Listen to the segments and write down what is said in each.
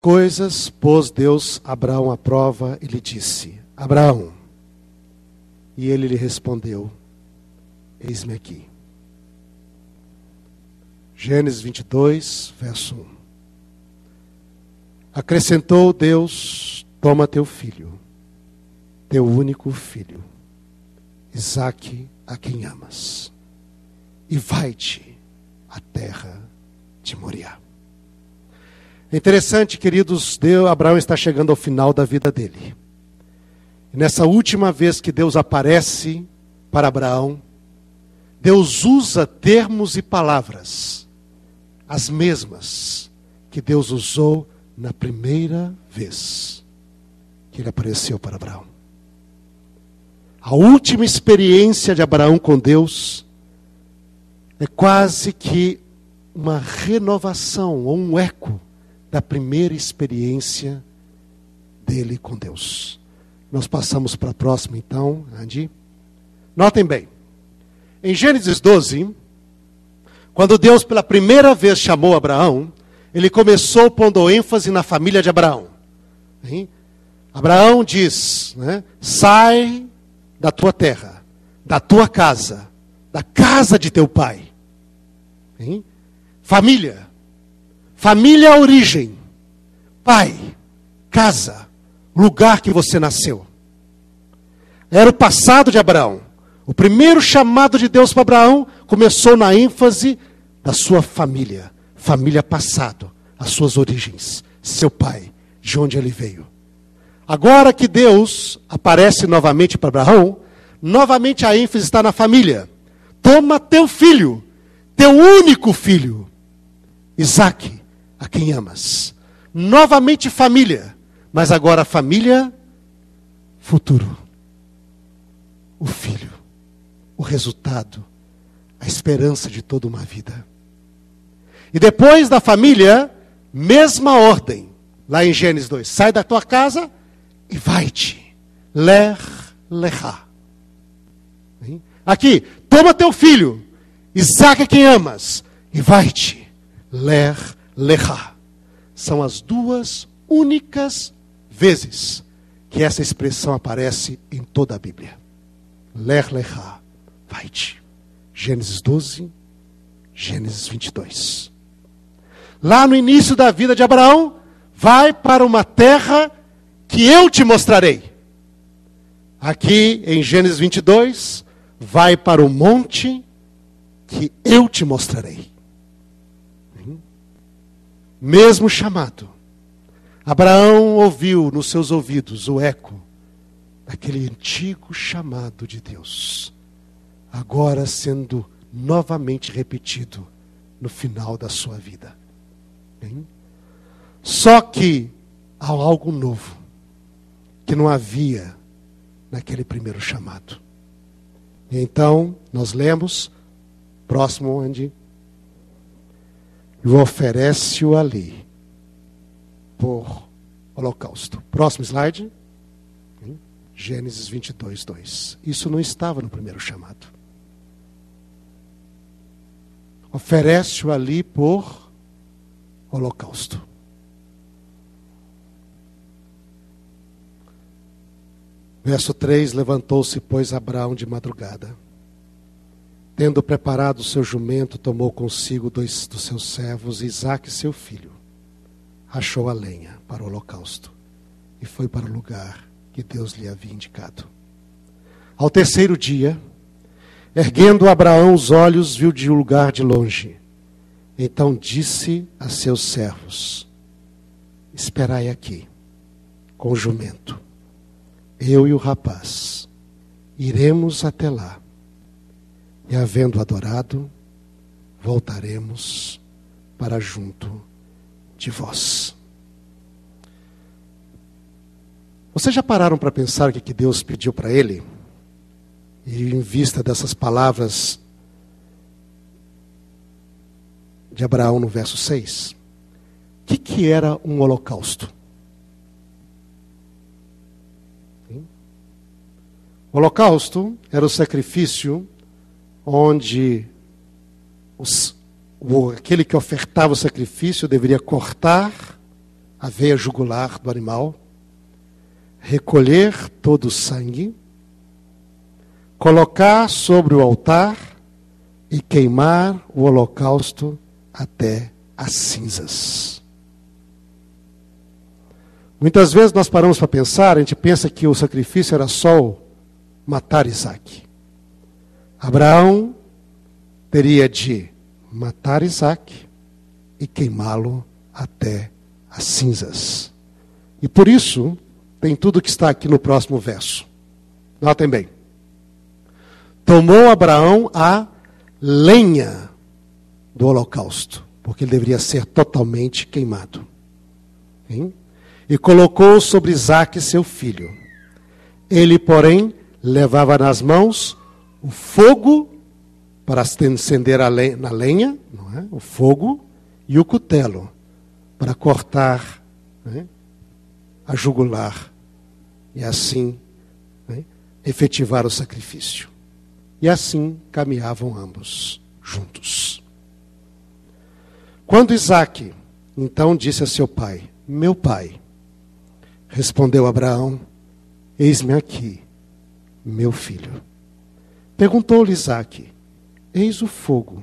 coisas pôs Deus Abraão à prova e lhe disse: Abraão. E ele lhe respondeu: eis-me aqui. Gênesis 22, verso 1. Acrescentou Deus: toma teu filho, teu único filho, Isaque, a quem amas, e vai-te à terra de Moriá. É interessante, queridos, Abraão está chegando ao final da vida dele. E nessa última vez que Deus aparece para Abraão, Deus usa termos e palavras, as mesmas que Deus usou na primeira vez que ele apareceu para Abraão. A última experiência de Abraão com Deus é quase que uma renovação ou um eco da primeira experiência dele com Deus. Nós passamos para a próxima então, Andy. Notem bem, em Gênesis 12, quando Deus pela primeira vez chamou Abraão, ele começou pondo ênfase na família de Abraão. Hein? Abraão diz, né, sai da tua terra, da tua casa, da casa de teu pai. Hein? Família. Família é a origem. Pai, casa, lugar que você nasceu. Era o passado de Abraão. O primeiro chamado de Deus para Abraão começou na ênfase da sua família. Família passado, as suas origens, seu pai, de onde ele veio. Agora que Deus aparece novamente para Abraão, novamente a ênfase está na família. Toma teu filho, teu único filho, Isaque, a quem amas. Novamente família, mas agora família futuro. O filho, o resultado, a esperança de toda uma vida. E depois da família, mesma ordem, lá em Gênesis 2. Sai da tua casa e vai-te. Lechá. Aqui, toma teu filho, Isaque a quem amas, e vai-te. Lechá. São as duas únicas vezes que essa expressão aparece em toda a Bíblia. Lechá. Vai-te. Gênesis 12, Gênesis 22. Lá no início da vida de Abraão, vai para uma terra que eu te mostrarei. Aqui em Gênesis 22, vai para o monte que eu te mostrarei. Mesmo chamado. Abraão ouviu nos seus ouvidos o eco daquele antigo chamado de Deus, agora sendo novamente repetido no final da sua vida. Só que há algo novo que não havia naquele primeiro chamado. E então nós lemos, próximo onde, e oferece-o ali por holocausto. Próximo slide. Gênesis 22, 2. Isso não estava no primeiro chamado. Oferece-o ali por holocausto. Verso 3, levantou-se, pois, Abraão de madrugada. Tendo preparado o seu jumento, tomou consigo 2 dos seus servos, Isaque, seu filho. Rachou a lenha para o holocausto e foi para o lugar que Deus lhe havia indicado. Ao terceiro dia, erguendo Abraão os olhos, viu de um lugar de longe. Então disse a seus servos: esperai aqui, com o jumento. Eu e o rapaz iremos até lá, e havendo adorado, voltaremos para junto de vós. Vocês já pararam para pensar o que Deus pediu para ele? E em vista dessas palavras de Abraão no verso 6, o que era um holocausto? O holocausto era o sacrifício onde aquele que ofertava o sacrifício deveria cortar a veia jugular do animal, recolher todo o sangue, colocar sobre o altar e queimar o holocausto até as cinzas. Muitas vezes nós paramos para pensar, a gente pensa que o sacrifício era só matar Isaque. Abraão teria de matar Isaque e queimá-lo até as cinzas. E por isso, tem tudo que está aqui no próximo verso. Notem bem. Tomou Abraão a lenha do holocausto, porque ele deveria ser totalmente queimado. Hein? E colocou sobre Isaque seu filho. Ele, porém, levava nas mãos o fogo para acender na lenha, não é? O fogo, e o cutelo para cortar, né, a jugular e assim, né, efetivar o sacrifício. E assim caminhavam ambos juntos. Quando Isaque então disse a seu pai: meu pai, respondeu Abraão: eis-me aqui, meu filho. Perguntou-lhe Isaque: eis o fogo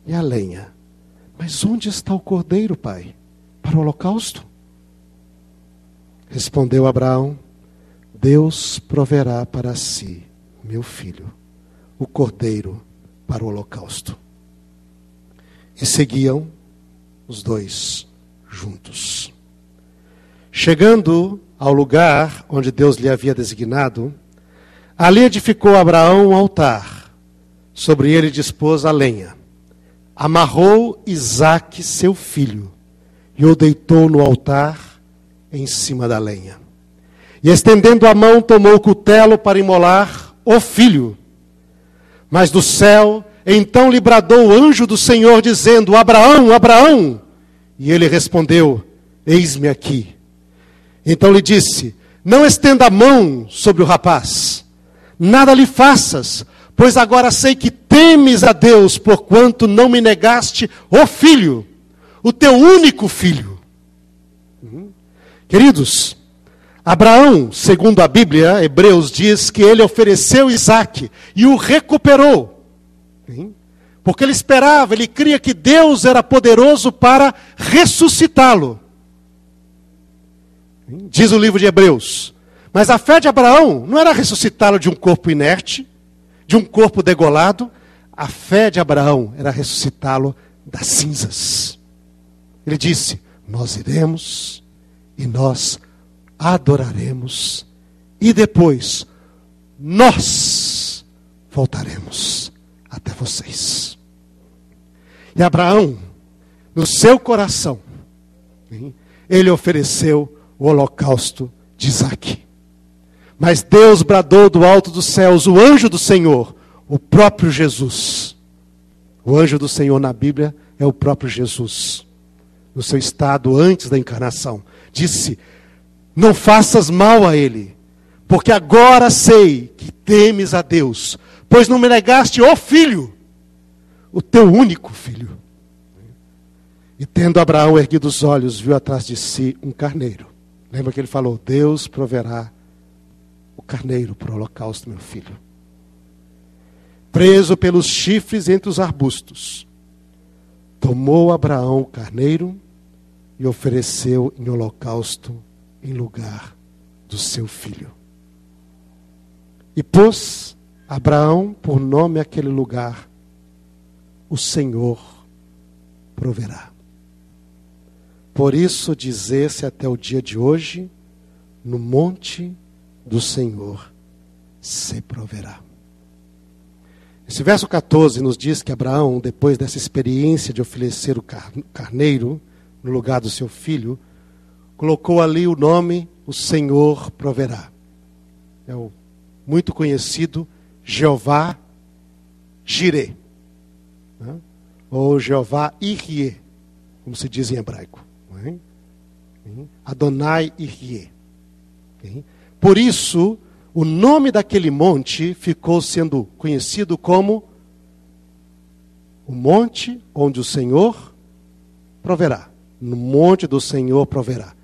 e a lenha, mas onde está o cordeiro, pai, para o holocausto? Respondeu Abraão: Deus proverá para si, meu filho, o cordeiro para o holocausto. E seguiam os dois juntos. Chegando ao lugar onde Deus lhe havia designado, ali edificou Abraão um altar. Sobre ele dispôs a lenha. Amarrou Isaque, seu filho, e o deitou no altar em cima da lenha. E estendendo a mão, tomou o cutelo para imolar o filho. Mas do céu, então lhe bradou o anjo do Senhor, dizendo: Abraão, Abraão! E ele respondeu: eis-me aqui. Então lhe disse: não estenda a mão sobre o rapaz, nada lhe faças, pois agora sei que temes a Deus, porquanto não me negaste o filho, o teu único filho. Queridos, Abraão, segundo a Bíblia, Hebreus diz que ele ofereceu Isaque e o recuperou. Porque ele esperava, ele cria que Deus era poderoso para ressuscitá-lo. Diz o livro de Hebreus. Mas a fé de Abraão não era ressuscitá-lo de um corpo inerte, de um corpo degolado. A fé de Abraão era ressuscitá-lo das cinzas. Ele disse: nós iremos e nós adoraremos, e depois nós voltaremos até vocês. E Abraão, no seu coração, ele ofereceu o holocausto de Isaque. Mas Deus bradou do alto dos céus, o anjo do Senhor, o próprio Jesus. O anjo do Senhor na Bíblia é o próprio Jesus, no seu estado antes da encarnação. Disse: não faças mal a ele, porque agora sei que temes a Deus, pois não me negaste o filho, o teu único filho. E tendo Abraão erguido os olhos, viu atrás de si um carneiro. Lembra que ele falou: Deus proverá o carneiro para o holocausto, meu filho. Preso pelos chifres entre os arbustos, tomou Abraão o carneiro e ofereceu em holocausto em lugar do seu filho. E pôs Abraão por nome àquele lugar: o Senhor proverá. Por isso dizer-se até o dia de hoje: no monte do Senhor se proverá. Esse verso 14 nos diz que Abraão, depois dessa experiência de oferecer o carneiro no lugar do seu filho, colocou ali o nome: o Senhor proverá. É o muito conhecido Jeová Jireh, né? Ou Jeová Irie, como se diz em hebraico. Adonai Irie. Por isso, o nome daquele monte ficou sendo conhecido como o monte onde o Senhor proverá. no monte do Senhor proverá.